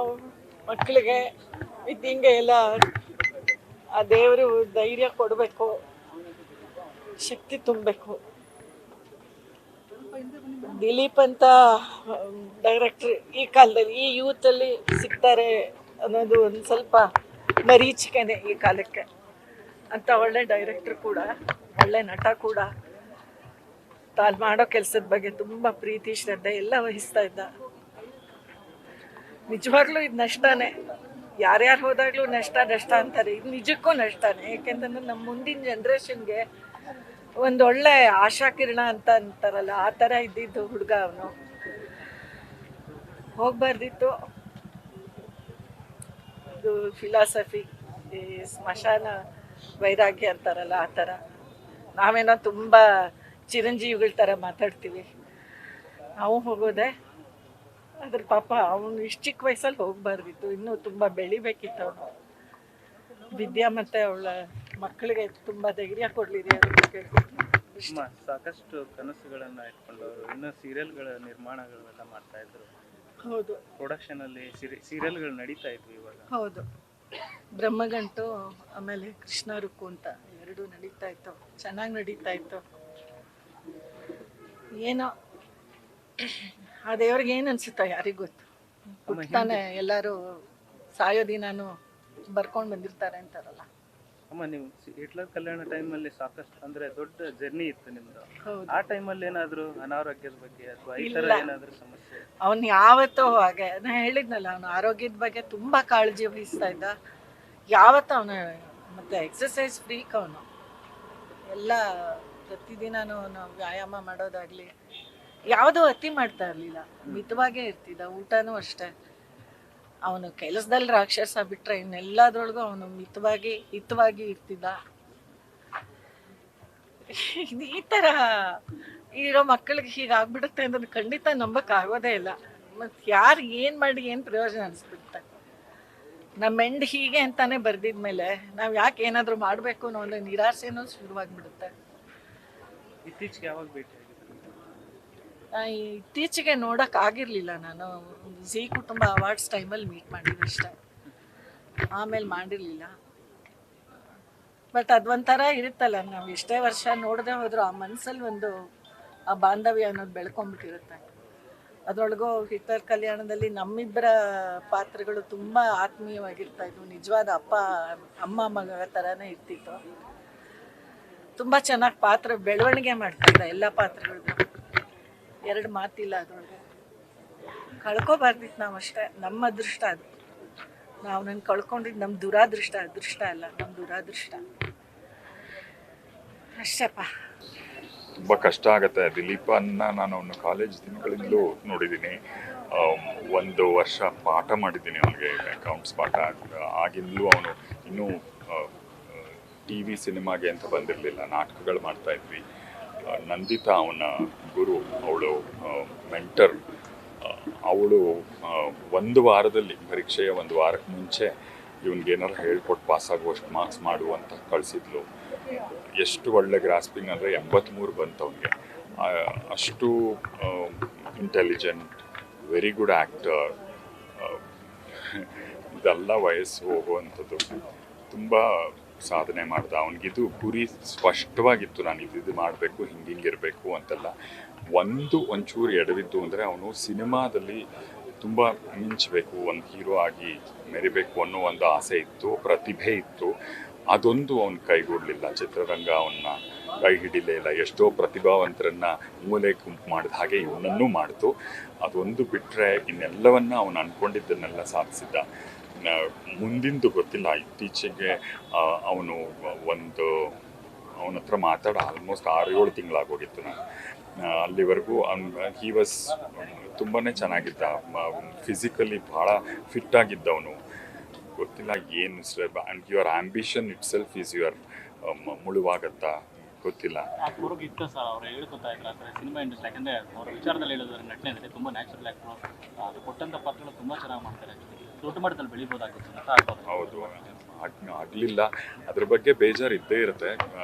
ಅವ್ರ ಮಕ್ಕಳಿಗೆ ಹಿಂಗೆ ಎಲ್ಲ ಆ ದೇವರು ಧೈರ್ಯ ಕೊಡಬೇಕು, ಶಕ್ತಿ ತುಂಬಬೇಕು. ದಿಲೀಪ್ ಅಂತ ಡೈರೆಕ್ಟ್ರ್ ಈ ಕಾಲದಲ್ಲಿ ಈ ಯೂತಲ್ಲಿ ಸಿಗ್ತಾರೆ ಅನ್ನೋದು ಒಂದು ಸ್ವಲ್ಪ ಮರೀಚಿಕೆನೆ ಈ ಕಾಲಕ್ಕೆ. ಅಂತ ಒಳ್ಳೆ ಡೈರೆಕ್ಟ್ರ್ ಕೂಡ, ಒಳ್ಳೆ ನಟ ಕೂಡ, ತಾನು ಮಾಡೋ ಕೆಲಸದ ಬಗ್ಗೆ ತುಂಬ ಪ್ರೀತಿ ಶ್ರದ್ಧೆ ಎಲ್ಲ ವಹಿಸ್ತಾ ಇದ್ದ. ನಿಜವಾಗ್ಲೂ ಇದು ನಷ್ಟನೇ. ಯಾರ್ಯಾರು ಹೋದಾಗಲೂ ನಷ್ಟ ನಷ್ಟ ಅಂತಾರೆ, ಇದು ನಿಜಕ್ಕೂ ನಷ್ಟನೇ. ಯಾಕೆಂತಂದ್ರೆ ನಮ್ಮ ಮುಂದಿನ ಜನ್ರೇಷನ್ಗೆ ಒಂದೊಳ್ಳೆ ಆಶಾಕಿರಣ ಅಂತ ಅಂತಾರಲ್ಲ, ಆ ಥರ ಇದ್ದಿದ್ದು ಹುಡುಗ. ಅವನು ಹೋಗ್ಬಾರ್ದಿತ್ತು. ಇದು ಫಿಲಾಸಫಿ, ಈ ಸ್ಮಶಾನ ವೈರಾಗ್ಯ ಅಂತಾರಲ್ಲ, ಆ ಥರ. ನಾವೇನೋ ತುಂಬ ಚಿರಂಜೀವಿಗಳ ಥರ ಮಾತಾಡ್ತೀವಿ. ನಾವು ಹೋಗೋದೆ ಅದ್ರ ಪಾಪ ಅವನು ಇಷ್ಟು ಚಿಕ್ಕ ವಯಸ್ಸಲ್ಲಿ ಹೋಗ್ಬಾರ್ದಿತ್ತು, ಇನ್ನೂ ತುಂಬ ಬೆಳಿಬೇಕಿತ್ತು ಅವನು. ವಿದ್ಯಾ ಮತ್ತು ಅವಳ ಮಕ್ಕಳಿಗೆ ತುಂಬ ಧೈರ್ಯ ಕೊಡಲಿದೆ ಅಂತ ಕೇಳ್ತೀನಿ. ಸಾಕಷ್ಟು ಕನಸುಗಳನ್ನ ಇಟ್ಕೊಂಡು ಇನ್ನೂ ಸೀರಿಯಲ್ಗಳ ನಿರ್ಮಾಣಗಳೆಲ್ಲ ಮಾಡ್ತಾ ಇದ್ರು. ಹೌದು, ಪ್ರೊಡಕ್ಷನ್ ಅಲ್ಲಿ ಸೀರಿಯಲ್ಗಳು ನಡೀತಾ ಇದ್ವು ಇವಾಗ. ಹೌದು, ಬ್ರಹ್ಮಗಂಟು ಆಮೇಲೆ ಕೃಷ್ಣ ರುಕ್ಕು ಅಂತ ಎರಡು ನಡೀತಾ ಇತ್ತು, ಚೆನ್ನಾಗಿ ನಡೀತಾ ಇತ್ತು. ಏನೋ ಆ ದೇವ್ರಿಗೆ ಏನು ಅನ್ಸುತ್ತೋ ಯಾರಿಗೂ ಗೊತ್ತು. ಹುಟ್ತಾನೆ ಎಲ್ಲರೂ ಸಾಯೋ ದಿನಾನು ಬರ್ಕೊಂಡು ಬಂದಿರ್ತಾರೆ ಅಂತಾರಲ್ಲ. ಅಮ್ಮ, ನೀವು ಹಿಟ್ಲರ್ ಕಲ್ಯಾಣ ಟೈಮಲ್ಲಿ ಸಾಕಷ್ಟು ಅಂದ್ರೆ ದೊಡ್ಡ ಜರ್ನಿ ಇತ್ತು ನಿಮ್ದು. ಹೌದು. ಆ ಟೈಮಲ್ಲಿ ಏನಾದ್ರು ಅನಾರೋಗ್ಯದ ಬಗ್ಗೆ ಅಥವಾ ಈ ತರ ಏನಾದ್ರು ಸಮಸ್ಯೆ? ಅವನು ಯಾವತ್ತೂ ಹಾಗೆ, ನಾನು ಹೇಳಿದ್ನಲ್ಲ, ಅವನು ಆರೋಗ್ಯದ ಬಗ್ಗೆ ತುಂಬ ಕಾಳಜಿ ವಹಿಸ್ತಾ ಇದ್ದ. ಯಾವತ್ತೂ ಅವನು ಮತ್ತೆ ಎಕ್ಸಸೈಸ್ ಫ್ರೀಕ್ ಅವನು. ಎಲ್ಲ ಪ್ರತಿದಿನನೂ ಅವನು ವ್ಯಾಯಾಮ ಮಾಡೋದಾಗಲಿ ಯಾವುದೂ ಅತಿ ಮಾಡ್ತಾ ಇರಲಿಲ್ಲ, ಮಿತವಾಗೇ ಇರ್ತಿದ್ದ. ಊಟನೂ ಅಷ್ಟೇ. ಅವನು ಕೆಲಸದಲ್ಲಿ ರಾಕ್ಷಸ ಬಿಟ್ಟರೆ ಇನ್ನೆಲ್ಲದ್ರೊಳಗೂ ಅವನು ಮಿತವಾಗಿ ಹಿತವಾಗಿ ಇರ್ತಿದ್ದ. ಈ ಥರ ಇರೋ ಮಕ್ಕಳಿಗೆ ಹೀಗಾಗ್ಬಿಡುತ್ತೆ ಅನ್ನೋದು ಖಂಡಿತ ನಂಬಕ್ಕಾಗೋದೇ ಇಲ್ಲ. ಮತ್ತು ಯಾರು ಏನು ಮಾಡಿ ಏನು ಪ್ರಯೋಜನ ಅನಿಸ್ಬಿಡುತ್ತೆ. ನಮ್ಮ ಎಂಡ್ ಹೀಗೆ ಅಂತಾನೆ ಬರ್ದಿದ್ಮೇಲೆ ನಾವು ಯಾಕೆ ಏನಾದರೂ ಮಾಡಬೇಕು ಅನ್ನೋ ಒಂದು ನಿರಾಸೆನೂ ಶುರುವಾಗ್ಬಿಡುತ್ತೆ. ಇತ್ತೀಚೆಗೆ ಯಾವಾಗ ಭೇಟಿ ಆಗಿದ್ರು? ಇತ್ತೀಚೆಗೆ ನೋಡೋಕ್ಕಾಗಿರಲಿಲ್ಲ. ನಾನು ಝೀ ಕುಟುಂಬ ಅವಾರ್ಡ್ಸ್ ಟೈಮಲ್ಲಿ ಮೀಟ್ ಮಾಡಿದ್ದು ಅಷ್ಟೇ, ಆಮೇಲೆ ಮಾಡಿರಲಿಲ್ಲ. ಬಟ್ ಅದೊಂಥರ ಇರುತ್ತಲ್ಲ, ನಾವು ಎಷ್ಟೇ ವರ್ಷ ನೋಡದೆ ಹೋದರೂ ಆ ಮನಸ್ಸಲ್ಲಿ ಒಂದು ಆ ಬಾಂಧವ್ಯ ಅನ್ನೋದು ಬೆಳ್ಕೊಂಡ್ಬಿಟ್ಟಿರುತ್ತೆ. ಅದರೊಳಗೂ ಹಿಟ್ಲರ್ ಕಲ್ಯಾಣದಲ್ಲಿ ನಮ್ಮಿಬ್ಬರ ಪಾತ್ರಗಳು ತುಂಬ ಆತ್ಮೀಯವಾಗಿರ್ತಾಯಿದ್ವು. ನಿಜವಾದ ಅಮ್ಮ ಮಗ ಥರನೇ ಇರ್ತಿತ್ತು. ತುಂಬ ಚೆನ್ನಾಗಿ ಪಾತ್ರ ಬೆಳವಣಿಗೆ ಮಾಡ್ತಾಯಿದ್ದ ಎಲ್ಲ ಪಾತ್ರಗಳಿಗೂ. ಎರಡು ಮಾತಿಲ್ಲ ಅದರೊಳಗೆ. ಕಳ್ಕೊಬಾರ್ದಿತ್ತು ನಾವು ಅಷ್ಟೇ. ನಮ್ಮ ಅದೃಷ್ಟ ಅದು. ನಾವು ನನ್ನ ಕಳ್ಕೊಂಡಿದ್ದು ನಮ್ಮ ದುರಾದೃಷ್ಟ. ಅದೃಷ್ಟ ಅಲ್ಲ, ನಮ್ಮ ದುರಾದೃಷ್ಟ ಅಷ್ಟೇಪ್ಪ. ತುಂಬ ಕಷ್ಟ ಆಗುತ್ತೆ. ದಿಲೀಪನ್ನ ನಾನು ಅವನು ಕಾಲೇಜ್ ದಿನಗಳಿಂದಲೂ ನೋಡಿದ್ದೀನಿ. ಒಂದು ವರ್ಷ ಪಾಠ ಮಾಡಿದ್ದೀನಿ ಅವನಿಗೆ, ಅಕೌಂಟ್ಸ್ ಪಾಠ. ಆಗಿಂದಲೂ ಅವನು ಇನ್ನೂ ಟಿ ವಿ ಸಿನಿಮಾಗೆ ಅಂತ ಬಂದಿರಲಿಲ್ಲ, ನಾಟಕಗಳು ಮಾಡ್ತಾಯಿದ್ವಿ. ನಂದಿತಾ ಅವನ ಗುರು, ಅವಳು ಮೆಂಟರ್. ಅವಳು ಒಂದು ವಾರದಲ್ಲಿ, ಪರೀಕ್ಷೆಯ ಒಂದು ವಾರಕ್ಕೆ ಮುಂಚೆ ಇವನಿಗೇನಾರು ಹೇಳ್ಕೊಟ್ಟು ಪಾಸಾಗುವಷ್ಟು ಮಾರ್ಕ್ಸ್ ಮಾಡು ಅಂತ ಕಳಿಸಿದ್ಲು. ಎಷ್ಟು ಒಳ್ಳೆ ಗ್ರಾಸ್ಪಿಂಗ್ ಅಂದರೆ 83 ಬಂತು ಅವನಿಗೆ. ಅಷ್ಟು ಇಂಟೆಲಿಜೆಂಟ್, ವೆರಿ ಗುಡ್ ಆ್ಯಕ್ಟರ್. ಇದೆಲ್ಲ ವಯಸ್ಸು ಹೋಗುವಂಥದ್ದು. ತುಂಬ ಸಾಧನೆ ಮಾಡ್ದ. ಅವನಿಗಿದು ಗುರಿ ಸ್ಪಷ್ಟವಾಗಿತ್ತು, ನಾನು ಇದು ಮಾಡಬೇಕು, ಹಿಂಗಿರಬೇಕು ಅಂತೆಲ್ಲ. ಒಂಚೂರು ಎಡವಿದ್ದು ಅಂದರೆ ಅವನು ಸಿನಿಮಾದಲ್ಲಿ ತುಂಬ ಮಿಂಚಬೇಕು, ಒಂದು ಹೀರೋ ಆಗಿ ಮೆರಿಬೇಕು ಅನ್ನೋ ಒಂದು ಆಸೆ ಇತ್ತು, ಪ್ರತಿಭೆ ಇತ್ತು. ಅದೊಂದು ಅವನು ಕೈಗೂಡಲಿಲ್ಲ. ಚಿತ್ರರಂಗ ಅವನ್ನ ಕೈ ಹಿಡಿಲೇ ಇಲ್ಲ. ಎಷ್ಟೋ ಪ್ರತಿಭಾವಂತರನ್ನು ಮೂಲೆ ಗುಂಪು ಮಾಡಿದ ಹಾಗೆ ಇವನನ್ನೂ ಮಾಡ್ತು. ಅದೊಂದು ಬಿಟ್ಟರೆ ಇನ್ನೆಲ್ಲವನ್ನ ಅವನು ಅಂದ್ಕೊಂಡಿದ್ದನ್ನೆಲ್ಲ ಸಾಧಿಸಿದ್ದ. ಮುಂದಿಂದು ಗೊತ್ತಿಲ್ಲ. ಇತ್ತೀಚೆಗೆ ಅವನು ಅವನ ಹತ್ರ ಮಾತಾಡ ಆಲ್ಮೋಸ್ಟ್ 6-7 ತಿಂಗಳಾಗೋಗಿತ್ತು. ನಾನು ಅಲ್ಲಿವರೆಗೂ ಹಿ ವಾಸ್ ತುಂಬಾ ಚೆನ್ನಾಗಿದ್ದ. ಫಿಸಿಕಲಿ ಭಾಳ ಫಿಟ್ಟಾಗಿದ್ದವನು. ಗೊತ್ತಿಲ್ಲ ಏನು and your ambition itself is your ಮುಳುವಾಗತ್ತಾ ಗೊತ್ತಿಲ್ಲ. ಇತ್ತು ಸರ್, ಅವ್ರು ಹೇಳ್ಕೊತಾ ಇದ್ರು ಅಂದರೆ ಸಿನಿಮಾ ಇಂಡಸ್ಟ್ರಿ. ಯಾಕಂದರೆ ಅವರ ವಿಚಾರದಲ್ಲಿ ಹೇಳಿದ್ರೆ ನಟನೆ ತುಂಬ ನ್ಯಾಚುರಲ್ ಆ್ಯಕ್ಟ್ರು. ಅದು ಕೊಟ್ಟಂಥ ಪಾತ್ರಗಳು ತುಂಬ ಚೆನ್ನಾಗಿ ಮಾಡ್ತಾರೆ. ದೊಡ್ಡ ಮಟ್ಟದಲ್ಲಿ ಬೆಳಿಬೋದಾಗಿತ್ತು ಅಂತ ಆಗ್ಬೋದು. ಹೌದು, ಆಗಲಿಲ್ಲ. ಅದ್ರ ಬಗ್ಗೆ ಬೇಜಾರು ಇದ್ದೇ ಇರುತ್ತೆ.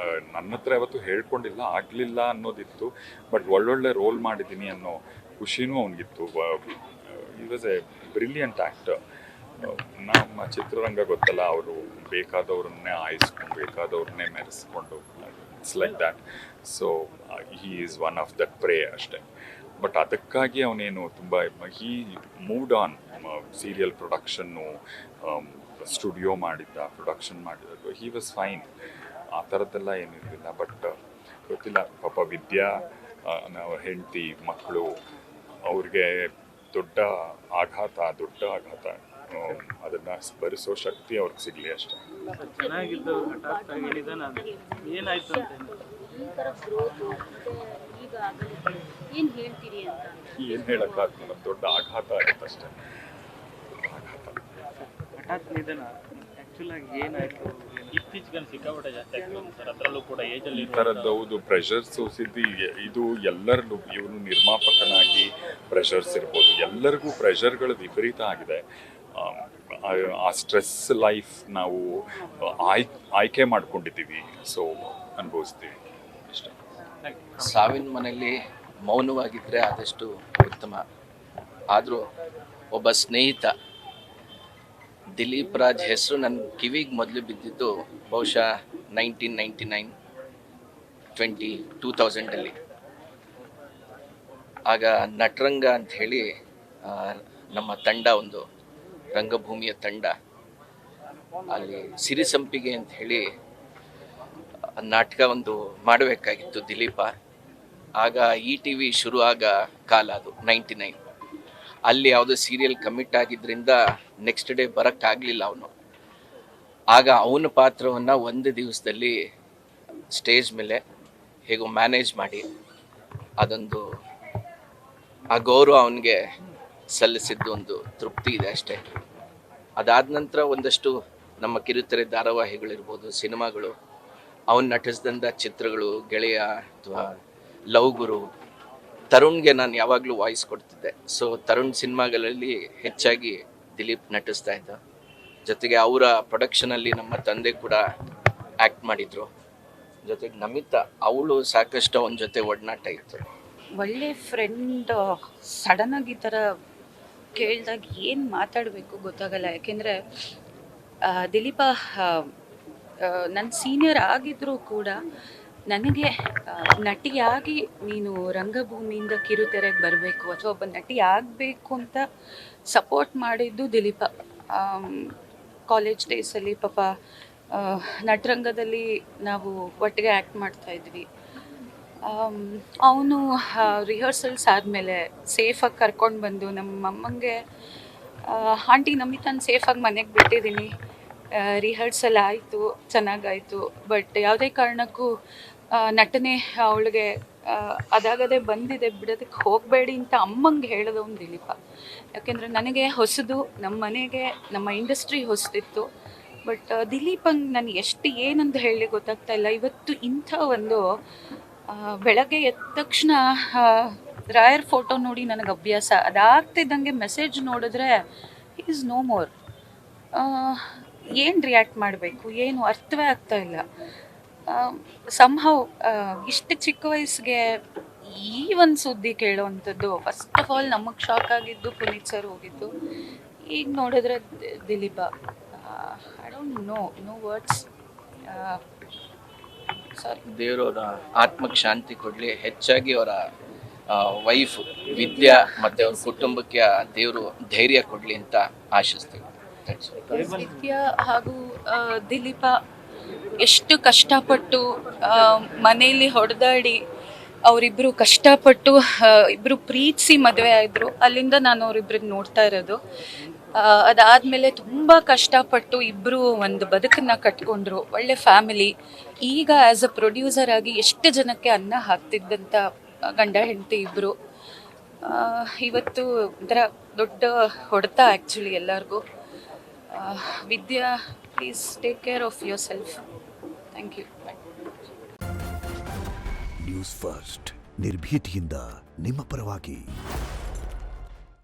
ನನ್ನ ಹತ್ರ ಯಾವತ್ತೂ ಹೇಳ್ಕೊಂಡಿಲ್ಲ, ಆಗಲಿಲ್ಲ ಅನ್ನೋದಿತ್ತು. ಬಟ್ ಒಳ್ಳೊಳ್ಳೆ ರೋಲ್ ಮಾಡಿದ್ದೀನಿ ಅನ್ನೋ ಖುಷಿನೂ ಅವನಿಗಿತ್ತು. ಈ ವಾಸ್ ಎ ಬ್ರಿಲಿಯಂಟ್ ಆ್ಯಕ್ಟರ್. ನಮ್ಮ ಚಿತ್ರರಂಗ ಗೊತ್ತಲ್ಲ, ಅವರು ಬೇಕಾದವ್ರನ್ನೇ ಆಯಿಸ್ಕೊಂಡು ಬೇಕಾದವ್ರನ್ನೇ ಮೆರೆಸ್ಕೊಂಡು it's like that. So he is one of that prey ಅಷ್ಟೇ. ಬಟ್ ಅದಕ್ಕಾಗಿ ಅವನೇನು ತುಂಬ he moved on. Serial production, studio production ಮಾಡಿದ್ದು, ಹಿ ವಾಸ್ ಫೈನ್. ಆ ಥರದ್ದೆಲ್ಲ ಏನಿರಲಿಲ್ಲ. ಬಟ್ ಗೊತ್ತಿಲ್ಲ, ಪಾಪ ವಿದ್ಯಾ, ನಾವು ಹೆಂಡತಿ ಮಕ್ಕಳು, ಅವ್ರಿಗೆ ದೊಡ್ಡ ಆಘಾತ. ಅದನ್ನು ಭರಿಸೋ ಶಕ್ತಿ ಅವ್ರಿಗೆ ಸಿಗಲಿ ಅಷ್ಟೇ. ಚೆನ್ನಾಗಿದ್ದು ಹಠಾತ್ ಆಗಿ ಹೇಳಿದ ನಾನು ಏನಾಯ್ತು ಅಂತ ಈ ಥರ ಗ್ರೋತ್ ಈಗ ಆಗಲಿಕ್ಕೆ ಏನು ಹೇಳ್ತೀರಿ ಅಂತ? ಏನು ಹೇಳೋಕ್ಕಾಗಲ್ಲ, ದೊಡ್ಡ ಆಘಾತ ಆಗುತ್ತೆ ಅಷ್ಟೇ. ಹಠಾತ್ ನಿಧನ ಆ್ಯಕ್ಚುಲ್ ಆಗಿ ಏನಾಯ್ತು? ಇತ್ತೀಚೆಗೆ ಸಿಕ್ಕಾಪಟ್ಟೆ ಜಾಸ್ತಿ ಆಗ್ತದೆ ಸರ್, ಅದರಲ್ಲೂ ಕೂಡ ಏಜಲ್ಲಿ ಈ ಥರದ್ದು ಹೌದು, ಪ್ರೆಷರ್ಸ್ ಇದು ಎಲ್ಲರಲ್ಲೂ. ಇವನು ನಿರ್ಮಾಪಕನಾಗಿ ಪ್ರೆಷರ್ಸ್ ಇರ್ಬೋದು, ಎಲ್ಲರಿಗೂ ಪ್ರೆಷರ್ಗಳು ವಿಪರೀತ ಆಗಿದೆ. ಆ ಸ್ಟ್ರೆಸ್ ಲೈಫ್ ನಾವು ಆಯ್ಕೆ ಮಾಡ್ಕೊಂಡಿದ್ದೀವಿ, ಸೊ ಅನುಭವಿಸ್ತೀವಿ ಅಷ್ಟೇ. ಸಾವಿನ ಮನೆಯಲ್ಲಿ ಮೌನವಾಗಿದ್ದರೆ ಆದಷ್ಟು ಉತ್ತಮ. ಆದರೂ ಒಬ್ಬ ಸ್ನೇಹಿತ ದಿಲೀಪ್ ರಾಜ್ ಹೆಸರು ನನ್ನ ಕಿವಿಗೆ ಮೊದಲು ಬಿದ್ದಿದ್ದು ಬಹುಶಃ 2000 ಆಗ ನಟರಂಗ ಅಂತ ಹೇಳಿ ನಮ್ಮ ತಂಡ, ಒಂದು ರಂಗಭೂಮಿಯ ತಂಡ, ಅಲ್ಲಿ ಸಿರಿಸಂಪಿಗೆ ಅಂತ ಹೇಳಿ ನಾಟಕ ಒಂದು ಮಾಡಬೇಕಾಗಿತ್ತು ದಿಲೀಪ. ಆಗ ETV ಶುರು ಆಗ ಕಾಲ ಅದು 99. ಅಲ್ಲಿ ಯಾವುದೋ ಸೀರಿಯಲ್ ಕಮಿಟ್ ಆಗಿದ್ದರಿಂದ ನೆಕ್ಸ್ಟ್ ಡೇ ಬರೋಕ್ಕಾಗಲಿಲ್ಲ ಅವನು. ಆಗ ಅವನ ಪಾತ್ರವನ್ನು ಒಂದು ದಿವಸದಲ್ಲಿ ಸ್ಟೇಜ್ ಮೇಲೆ ಹೇಗೋ ಮ್ಯಾನೇಜ್ ಮಾಡಿ ಅದೊಂದು ಆ ಗೌರವ ಅವನಿಗೆ ಸಲ್ಲಿಸಿದ್ದು ಒಂದು ತೃಪ್ತಿ ಇದೆ ಅಷ್ಟೇ. ಅದಾದ ನಂತರ ಒಂದಷ್ಟು ನಮ್ಮ ಕಿರುತೆರೆ ಧಾರಾವಾಹಿಗಳಿರ್ಬೋದು, ಸಿನಿಮಾಗಳು, ಅವನು ನಟಿಸಿದಂಥ ಚಿತ್ರಗಳು, ಗೆಳೆಯ ಅಥವಾ ಲವ್ ಗುರು, ತರುಣ್ಗೆ ನಾನು ಯಾವಾಗಲೂ ವಾಯ್ಸ್ ಕೊಡ್ತಿದ್ದೆ. ಸೊ ತರುಣ್ ಸಿನಿಮಾಗಳಲ್ಲಿ ಹೆಚ್ಚಾಗಿ ದಿಲೀಪ್ ನಟಿಸ್ತಾ ಇದ್ದ. ಜೊತೆಗೆ ಅವರ ಪ್ರೊಡಕ್ಷನಲ್ಲಿ ನಮ್ಮ ತಂದೆ ಕೂಡ ಆ್ಯಕ್ಟ್ ಮಾಡಿದರು. ಜೊತೆಗೆ ನಮಿತಾ, ಅವಳು ಸಾಕಷ್ಟು ಅವನ ಜೊತೆ ಒಡನಾಟ ಇತ್ತು. ಒಳ್ಳೆ ಫ್ರೆಂಡ್ ಸಡನ್ನಾಗಿ ಈ ಥರ ಕೇಳಿದಾಗ ಏನು ಮಾತಾಡಬೇಕು ಗೊತ್ತಾಗಲ್ಲ. ಯಾಕೆಂದರೆ ದಿಲೀಪ ನನ್ನ ಸೀನಿಯರ್ ಆಗಿದ್ದರೂ ಕೂಡ ನನಗೆ ನಟಿಯಾಗಿ ನೀನು ರಂಗಭೂಮಿಯಿಂದ ಕಿರುತೆರೆಗೆ ಬರಬೇಕು ಅಥವಾ ಒಬ್ಬ ನಟಿ ಆಗಬೇಕು ಅಂತ ಸಪೋರ್ಟ್ ಮಾಡಿದ್ದು ದಿಲೀಪ. ಕಾಲೇಜ್ ಡೇಸಲ್ಲಿ ಪಾಪ ನಟರಂಗದಲ್ಲಿ ನಾವು ಒಟ್ಟಿಗೆ ಆ್ಯಕ್ಟ್ ಮಾಡ್ತಾಯಿದ್ವಿ. ಅವನು ರಿಹರ್ಸಲ್ಸ್ ಆದಮೇಲೆ ಸೇಫಾಗಿ ಕರ್ಕೊಂಡು ಬಂದು ನಮ್ಮ ಅಮ್ಮಂಗೆ, ಆಂಟಿ ನಮಿತಾನ ಸೇಫಾಗಿ ಮನೆಗೆ ಬಿಟ್ಟಿದ್ದೀನಿ, ರಿಹರ್ಸಲ್ ಆಯಿತು, ಚೆನ್ನಾಗಾಯಿತು, ಬಟ್ ಯಾವುದೇ ಕಾರಣಕ್ಕೂ ನಟನೆ ಅವಳಿಗೆ ಅದಾಗದೇ ಬಂದಿದೆ, ಬಿಡೋದಕ್ಕೆ ಹೋಗಬೇಡಿ ಅಂತ ಅಮ್ಮಂಗೆ ಹೇಳಿದವನು ದಿಲೀಪ. ಯಾಕೆಂದರೆ ನನಗೆ ಹೊಸದು, ನಮ್ಮ ಮನೆಗೆ, ನಮ್ಮ ಇಂಡಸ್ಟ್ರಿ ಹೊಸದಿತ್ತು. ಬಟ್ ದಿಲೀಪಂಗೆ ನನಗೆ ಎಷ್ಟು ಏನಂತ ಹೇಳಿ ಗೊತ್ತಾಗ್ತಾ ಇಲ್ಲ. ಇವತ್ತು ಇಂಥ ಒಂದು ಬೆಳಗ್ಗೆ ಎದ್ದ ತಕ್ಷಣ ರಾಯರ್ ಫೋಟೋ ನೋಡಿ ನನಗೆ ಅಭ್ಯಾಸ, ಅದಾಗ್ತಿದ್ದಂಗೆ ಮೆಸೇಜ್ ನೋಡಿದ್ರೆ ಈಸ್ ನೋ ಮೋರ್. ಏನು ರಿಯಾಕ್ಟ್ ಮಾಡಬೇಕು, ಏನು ಅರ್ಥವೇ ಆಗ್ತಾ ಇಲ್ಲ. ಸಂಹವ್ ಇಷ್ಟು ಚಿಕ್ಕ ವಯಸ್ಸಿಗೆ ಈ ಒಂದು ಸುದ್ದಿ ಕೇಳೋವಂಥದ್ದು, ಫಸ್ಟ್ ಆಫ್ ಆಲ್ ನಮಗೆ ಶಾಕ್ ಆಗಿದ್ದು ಪುನೀತ್ ಸರ್ ಹೋಗಿದ್ದು. ಈಗ ನೋಡಿದ್ರೆ ದಿಲೀಪ, I don't know words. Sorry. ದೇವರವರ ಆತ್ಮಕ್ಕೆ ಶಾಂತಿ ಕೊಡಲಿ. ಹೆಚ್ಚಾಗಿ ಅವರ ವೈಫ್ ವಿದ್ಯಾ ಮತ್ತು ಅವ್ರ ಕುಟುಂಬಕ್ಕೆ ದೇವರು ಧೈರ್ಯ ಕೊಡಲಿ ಅಂತ ಆಶಿಸ್ತೀವಿ. ವಿದ್ಯಾ ಹಾಗೂ ದಿಲೀಪ ಎಷ್ಟು ಕಷ್ಟಪಟ್ಟು ಮನೆಯಲ್ಲಿ ಹೊಡೆದಾಡಿ ಅವರಿಬ್ಬರು ಕಷ್ಟಪಟ್ಟು ಇಬ್ಬರು ಪ್ರೀತಿಸಿ ಮದುವೆ ಆಯಿದ್ರು. ಅಲ್ಲಿಂದ ನಾನು ಅವರಿಬ್ಬರಿಗೆ ನೋಡ್ತಾ ಇರೋದು. ಅದಾದಮೇಲೆ ತುಂಬ ಕಷ್ಟಪಟ್ಟು ಇಬ್ಬರು ಒಂದು ಬದುಕನ್ನು ಕಟ್ಕೊಂಡ್ರು, ಒಳ್ಳೆ ಫ್ಯಾಮಿಲಿ. ಈಗ ಆ್ಯಸ್ ಅ ಪ್ರೊಡ್ಯೂಸರ್ ಆಗಿ ಎಷ್ಟು ಜನಕ್ಕೆ ಅನ್ನ ಹಾಕ್ತಿದ್ದಂಥ ಗಂಡ ಹೆಂಡತಿ ಇಬ್ಬರು ಇವತ್ತು ಒಂಥರ ದೊಡ್ಡ ಹೊಡೆತ ಆ್ಯಕ್ಚುಲಿ ಎಲ್ಲರಿಗೂ. Vidya, please take care of yourself. Thank you. News first, ನಿರ್ಭೀತಿಯಿಂದ ನಿಮ್ಮ ಪರವಾಗಿ.